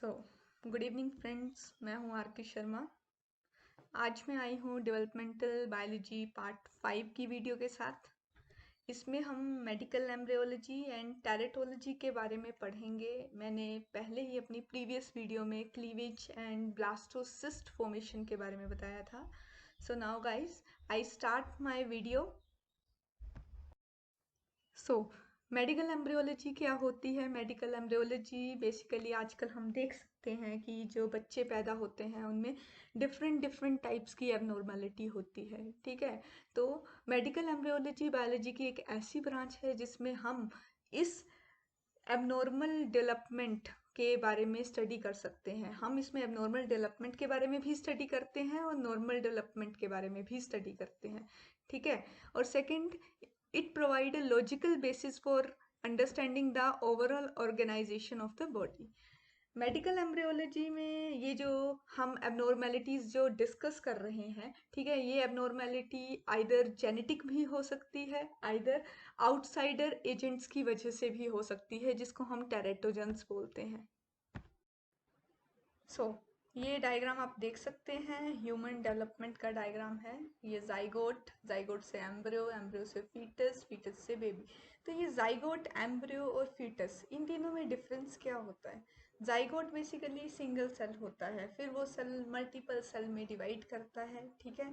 So good evening friends, मैं हूँ R K Sharma. आज मैं आई हूँ डेवलपमेंटल बायोलॉजी पार्ट 5 की वीडियो के साथ। इसमें हम मेडिकल एम्ब्रियोलॉजी एंड टेरेटोलॉजी के बारे में पढ़ेंगे। मैंने पहले ही अपनी प्रीवियस वीडियो में क्लीवेज एंड ब्लास्टोसिस्ट फॉर्मेशन के बारे में बताया था। So now guys, I start my video. So medical embryology क्या होती है? मेडिकल एम्ब्रियोलॉजी बेसिकली आजकल हम देख सकते हैं कि जो बच्चे पैदा होते हैं उनमें डिफरेंट डिफरेंट टाइप्स की एबनॉर्मेलिटी होती है। ठीक है, तो मेडिकल एम्ब्रियोलॉजी बायोलॉजी की एक ऐसी ब्रांच है जिसमें हम इस एबनॉर्मल डेवलपमेंट के बारे में स्टडी कर सकते हैं। हम इसमें एबनॉर्मल डेवलपमेंट के बारे में भी स्टडी करते हैं और नॉर्मल डेवलपमेंट के बारे में भी स्टडी करते हैं। ठीक है, और second, it provide a logical basis for understanding the overall organization of the body। Medical embryology में ये जो हम एबनॉर्मेलिटीज जो डिस्कस कर रहे हैं, ठीक है, ये एबनॉर्मेलिटी आइदर जेनेटिक भी हो सकती है, आइदर आउटसाइडर एजेंट्स की वजह से भी हो सकती है, जिसको हम टेरेटोजेंस बोलते हैं। सो ये डायग्राम आप देख सकते हैं, ह्यूमन डेवलपमेंट का डायग्राम है। ये जाइगोट, जाइगोट से एम्ब्रियो, एम्ब्रियो से फीटस, फीटस से बेबी। तो ये जाइगोट, एम्ब्रियो और फीटस, इन तीनों में डिफरेंस क्या होता है? जाइगोट बेसिकली सिंगल सेल होता है, फिर वो सेल मल्टीपल सेल में डिवाइड करता है। ठीक है,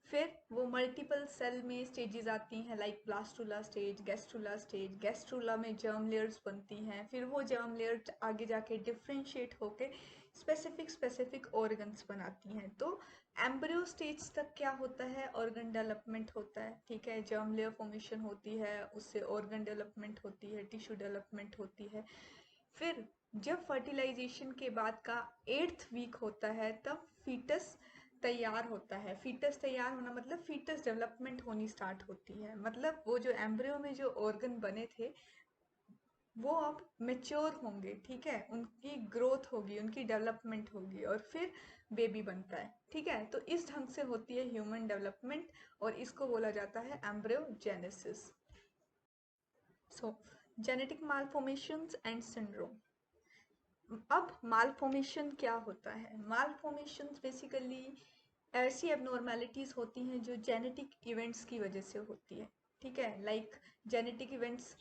फिर वो मल्टीपल सेल में स्टेजेस आती हैं, like blastula stage, gastrula stage. Gastrula में जर्म लेयर्स बनती हैं, फिर वो जर्म लेयर्स आगे जाके डिफ्रेंशिएट होके स्पेसिफिक ऑर्गन्स बनाती हैं। तो एम्ब्रियो स्टेज तक क्या होता है? ऑर्गन डेवलपमेंट होता है। ठीक है, जर्म लेयर फॉर्मेशन होती है, उससे ऑर्गन डेवलपमेंट होती है, टिश्यू डेवलपमेंट होती है। फिर जब फर्टिलाइजेशन के बाद का 8th वीक होता है, तब फीटस तैयार होता है। फीटस तैयार होना मतलब फीटस डेवलपमेंट होनी स्टार्ट होती है, मतलब वो जो एम्ब्रियो में जो ऑर्गन बने थे वो अब मेच्योर होंगे। ठीक है, उनकी ग्रोथ होगी, उनकी डेवलपमेंट होगी और फिर बेबी बनता है। ठीक है, तो इस ढंग से होती है ह्यूमन डेवलपमेंट और इसको बोला जाता है embryogenesis. So genetic मालफॉर्मेशंस and syndrome. अब मालफॉर्मेशन क्या होता है? मालफॉर्मेशंस बेसिकली ऐसी एबनॉर्मेलिटीज होती हैं जो जेनेटिक इवेंट्स की वजह से होती है। ठीक है, like genetic events,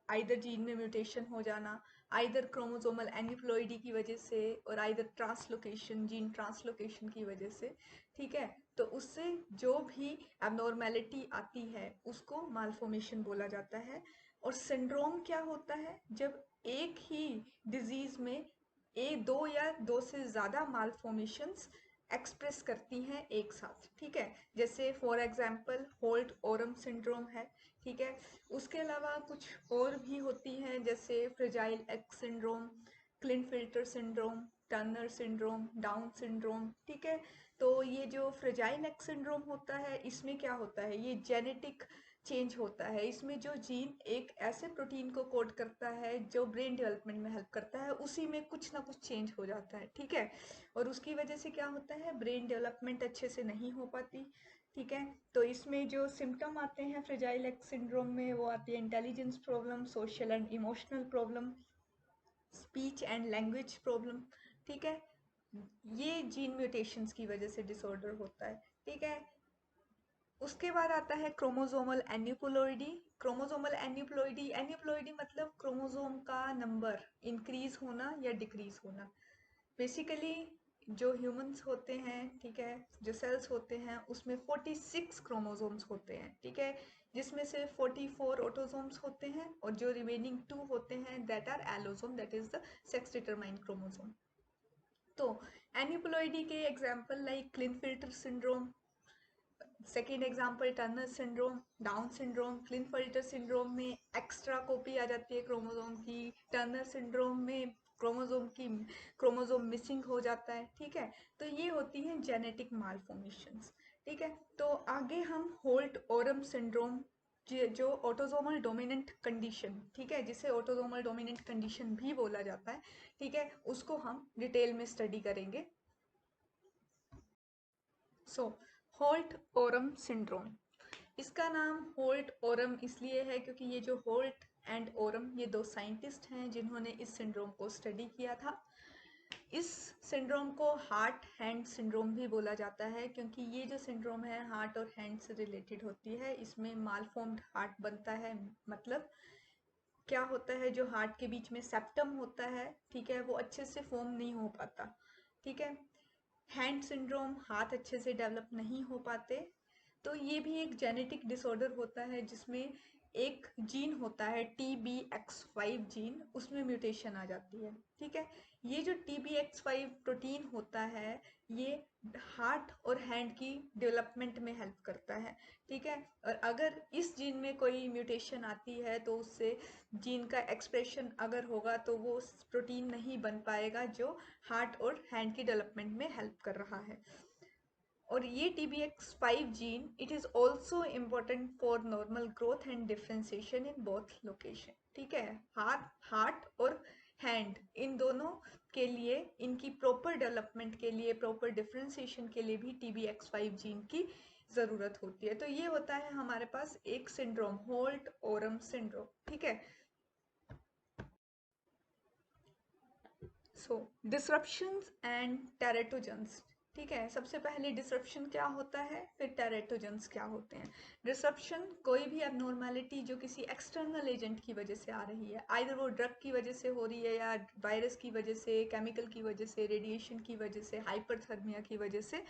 either gene में म्यूटेशन हो जाना, आइदर क्रोमोसोमल एन्यूप्लॉइडी की वजह से, और आइदर ट्रांसलोकेशन, जीन ट्रांसलोकेशन की वजह से। ठीक है, तो उससे जो भी एबनॉर्मेलिटी आती है उसको मालफॉर्मेशन बोला जाता है। और सिंड्रोम क्या होता है? जब एक ही डिजीज में दो या दो से ज़्यादा मालफॉर्मेशंस एक्सप्रेस करती हैं एक साथ। ठीक है, जैसे for example Holt Oram syndrome है। ठीक है, उसके अलावा कुछ और भी होती हैं, जैसे fragile X syndrome, Klinefelter syndrome, Turner syndrome, Down syndrome. ठीक है, तो ये जो फ्रेजाइल एक्स सिंड्रोम होता है, इसमें क्या होता है? ये जेनेटिक चेंज होता है। इसमें जो जीन एक ऐसे प्रोटीन को कोड करता है जो ब्रेन डेवलपमेंट में हेल्प करता है, उसी में कुछ ना कुछ चेंज हो जाता है। ठीक है, और उसकी वजह से क्या होता है? ब्रेन डेवलपमेंट अच्छे से नहीं हो पाती। ठीक है, तो इसमें जो सिम्टम आते हैं फ्रेजाइल एक्स सिंड्रोम में, वो आती है intelligence problem, social and emotional problem, speech and language problem. ठीक है, ये जीन म्यूटेशंस की वजह से डिसऑर्डर होता है। ठीक है, उसके बाद आता है chromosomal aneuploidy. Chromosomal aneuploidy, aneuploidy मतलब क्रोमोसोम का नंबर इंक्रीज होना या डिक्रीज होना। बेसिकली जो ह्यूमंस होते हैं, ठीक है, जो सेल्स होते हैं उसमें 46 क्रोमोसोम्स होते हैं। ठीक है, जिसमें से 44 ऑटोसोम्स होते हैं और जो रिमेनिंग 2 होते हैं that are allosome, that is the sex determined chromosome. तो एन्यूप्लॉइडी के example like Klinefelter syndrome, second example Turner syndrome, Down syndrome. Klinefelter syndrome में एक्स्ट्रा कॉपी आ जाती है क्रोमोसोम की, टर्नर सिंड्रोम में क्रोमोसोम मिसिंग हो जाता है। ठीक है, तो ये होती हैं जेनेटिक मालफॉर्मेशंस। ठीक है, तो आगे हम होल्ट ओरम सिंड्रोम, जो ऑटोसोमल डोमिनेंट कंडीशन, ठीक है, जिसे ऑटोसोमल डोमिनेंट कंडीशन भी बोला जाता है, ठीक है, उसको हम डिटेल में स्टडी करेंगे। सो होल्ट ओरम सिंड्रोम, इसका नाम होल्ट ओरम इसलिए है क्योंकि ये जो होल्ट एंड ओरम, ये दो साइंटिस्ट हैं जिन्होंने इस सिंड्रोम को स्टडी किया था। इस सिंड्रोम को हार्ट हैंड सिंड्रोम भी बोला जाता है, क्योंकि ये जो सिंड्रोम है हार्ट और हैंड से रिलेटेड होती है। इसमें मालफॉर्म्ड हार्ट बनता है, मतलब क्या होता है, जो हार्ट के बीच में सेप्टम होता है, ठीक है, वो अच्छे से फॉर्म नहीं हो पाता, ठीक है। हैंड सिंड्रोम, हाथ अच्छे से डेवलप नहीं हो पाते। तो ये भी एक जेनेटिक डिसऑर्डर होता है जिसमें एक जीन होता है TBX5 जीन, उसमें म्यूटेशन आ जाती है, ठीक है। ये जो TBX5 प्रोटीन होता है, ये हार्ट और हैंड की डेवलपमेंट में हेल्प करता है, ठीक है। और अगर इस जीन में कोई म्यूटेशन आती है तो उससे जीन का एक्सप्रेशन अगर होगा तो वो प्रोटीन नहीं बन पाएगा जो हार्ट और हैंड की डेवलपमेंट में हेल्प कर रहा है। और ये TBX5 gene, it is also important for normal growth and differentiation in both location, ठीक है। हार्ट और हैंड, इन दोनों के लिए, इनकी प्रॉपर डेवलपमेंट के लिए, प्रॉपर डिफ्रेंसिएशन के लिए भी TBX5 जीन की ज़रूरत होती है। तो ये होता है हमारे पास एक सिंड्रोम, होल्ट ओरम सिंड्रोम, ठीक है। सो डिसरप्शंस एंड टेरेटोजेंस, ठीक है। सबसे पहले डिसरप्शन क्या होता है, फिर टेरेटोजेंस क्या होते हैं। डिसरप्शन कोई भी एबनॉर्मेलिटी जो किसी एक्सटर्नल एजेंट की वजह से आ रही है, आइदर वो ड्रग की वजह से हो रही है या वायरस की वजह से, केमिकल की वजह से, रेडिएशन की वजह से, हाइपरथर्मिया की वजह से,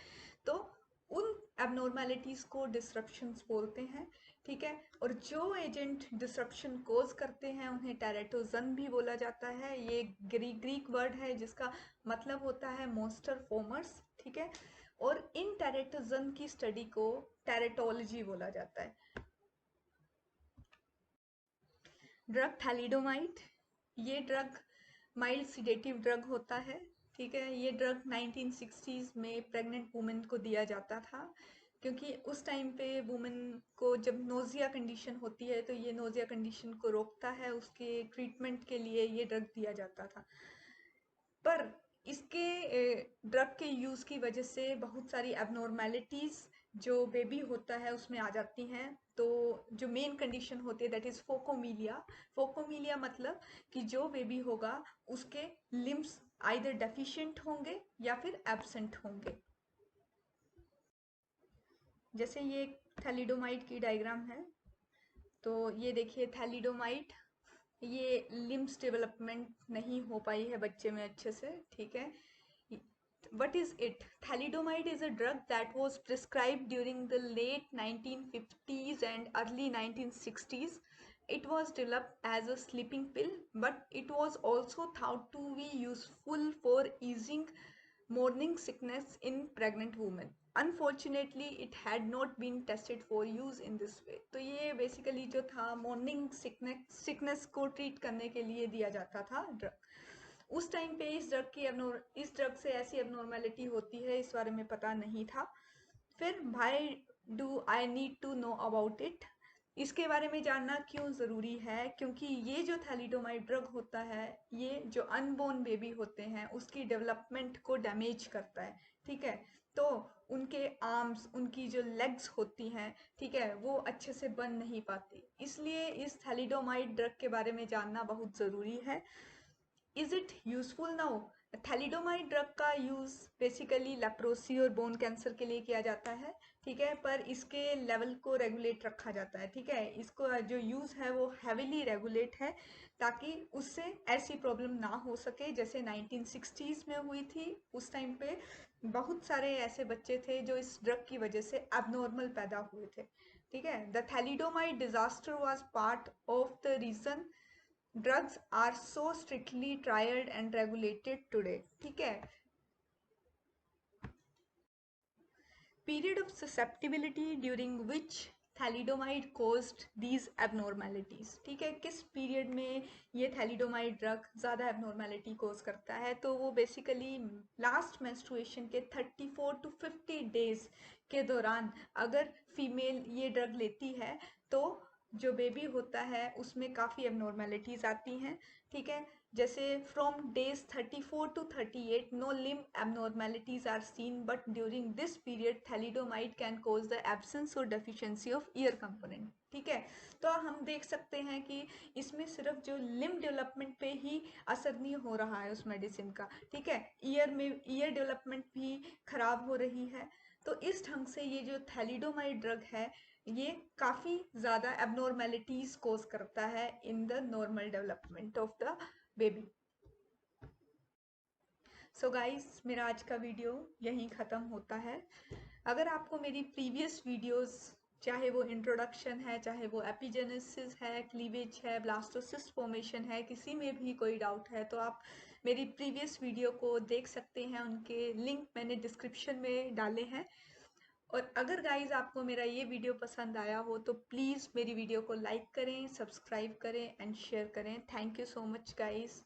तो उन एबनॉर्मेलिटीज़ को डिसरप्शंस बोलते हैं, ठीक है। और जो एजेंट डिसरप्शन कोज करते हैं उन्हें टेरेटोजन भी बोला जाता है। ये ग्रीक वर्ड है जिसका मतलब होता है मोस्टर फॉर्मर्स, ठीक है। और इन टेरेटोजन की स्टडी को टेरेटोलॉजी बोला जाता है। ड्रग थैलिडोमाइड, ये ड्रग माइल्ड सिडेटिव ड्रग होता है, ठीक है। ये ड्रग 1960s में प्रेग्नेंट वुमेन को दिया जाता था, क्योंकि उस टाइम पे वुमेन को जब नोजिया कंडीशन होती है तो ये नोजिया कंडीशन को रोकता है, उसके ट्रीटमेंट के लिए ये ड्रग दिया जाता था। पर इसके ड्रग के यूज़ की वजह से बहुत सारी एबनॉर्मेलिटीज़ जो बेबी होता है उसमें आ जाती हैं। तो जो मेन कंडीशन होती है दैट इज़ फोकोमीलिया। फोकोमीलिया मतलब कि जो बेबी होगा उसके लिम्स आइदर डेफिशिएंट होंगे या फिर एब्सेंट होंगे। जैसे ये थैलिडोमाइड की डायग्राम है, तो ये देखिए थैलिडोमाइड, ये लिम्स डेवलपमेंट नहीं हो पाई है बच्चे में अच्छे से, ठीक है। What is it? Thalidomide is a drug that was prescribed during the late 1950s and early 1960s. It was developed as a sleeping pill, but it was also thought to be useful for easing morning sickness in pregnant women. Unfortunately, it had not been tested for use in this way. तो ये basically जो था morning sickness को treat करने के लिए दिया जाता था ड्रग। उस टाइम पे इस ड्रग से ऐसी एबनॉर्मेलिटी होती है इस बारे में पता नहीं था। फिर why do I need to know about it, इसके बारे में जानना क्यों ज़रूरी है, क्योंकि ये जो थैलिडोमाइड ड्रग होता है ये जो अनबोर्न बेबी होते हैं उसकी डेवलपमेंट को डैमेज करता है, ठीक है। तो उनके आर्म्स, उनकी जो लेग्स होती हैं, ठीक है, वो अच्छे से बन नहीं पाती, इसलिए इस थैलिडोमाइड ड्रग के बारे में जानना बहुत ज़रूरी है। Is it useful now? Thalidomide drug का यूज बेसिकली लेप्रोसी और बोन कैंसर के लिए किया जाता है, ठीक है। पर इसके लेवल को रेगुलेट रखा जाता है, ठीक है। इसको जो यूज है वो हैविली रेगुलेट है, ताकि उससे ऐसी प्रॉब्लम ना हो सके जैसे 1960s में हुई थी। उस टाइम पे बहुत सारे ऐसे बच्चे थे जो इस ड्रग की वजह से एबनॉर्मल पैदा हुए थे, ठीक है। The thalidomide disaster was part of the reason drugs are so strictly tried and regulated today, ठीक है। Period of susceptibility during which thalidomide caused these abnormalities, ठीक है। किस पीरियड में ये थैलिडोमाइड ड्रग ज़्यादा एबनॉर्मेलिटी कोज करता है, तो वो बेसिकली लास्ट मेंस्ट्रुएशन के 34 to 50 डेज के दौरान अगर फीमेल ये ड्रग लेती है तो जो बेबी होता है उसमें काफ़ी एबनॉर्मेलिटीज़ आती हैं, ठीक है। जैसे from days 34 to 38 no limb abnormalities are seen, but during this period thalidomide can cause the absence और डेफिशिएंसी ऑफ ईयर कंपोनेंट। ठीक है, तो हम देख सकते हैं कि इसमें सिर्फ जो लिम्ब डेवलपमेंट पे ही असर नहीं हो रहा है उस मेडिसिन का। ठीक है, ईयर डेवलपमेंट भी खराब हो रही है। तो इस ढंग से ये जो थैलिडोमाइड ड्रग है ये काफ़ी ज़्यादा एबनॉर्मेलिटीज कोज करता है in the normal development of the baby. So guys, मेरा आज का वीडियो यहीं ख़त्म होता है। अगर आपको मेरी प्रीवियस वीडियोस, चाहे वो इंट्रोडक्शन है, चाहे वो एपिजेनेसिस है, क्लीवेज है, ब्लास्टोसिस्ट फॉर्मेशन है, किसी में भी कोई डाउट है तो आप मेरी प्रीवियस वीडियो को देख सकते हैं। उनके लिंक मैंने डिस्क्रिप्शन में डाले हैं। और अगर गाइज आपको मेरा ये वीडियो पसंद आया हो तो प्लीज़ मेरी वीडियो को लाइक करें, सब्सक्राइब करें एंड शेयर करें। Thank you so much guys.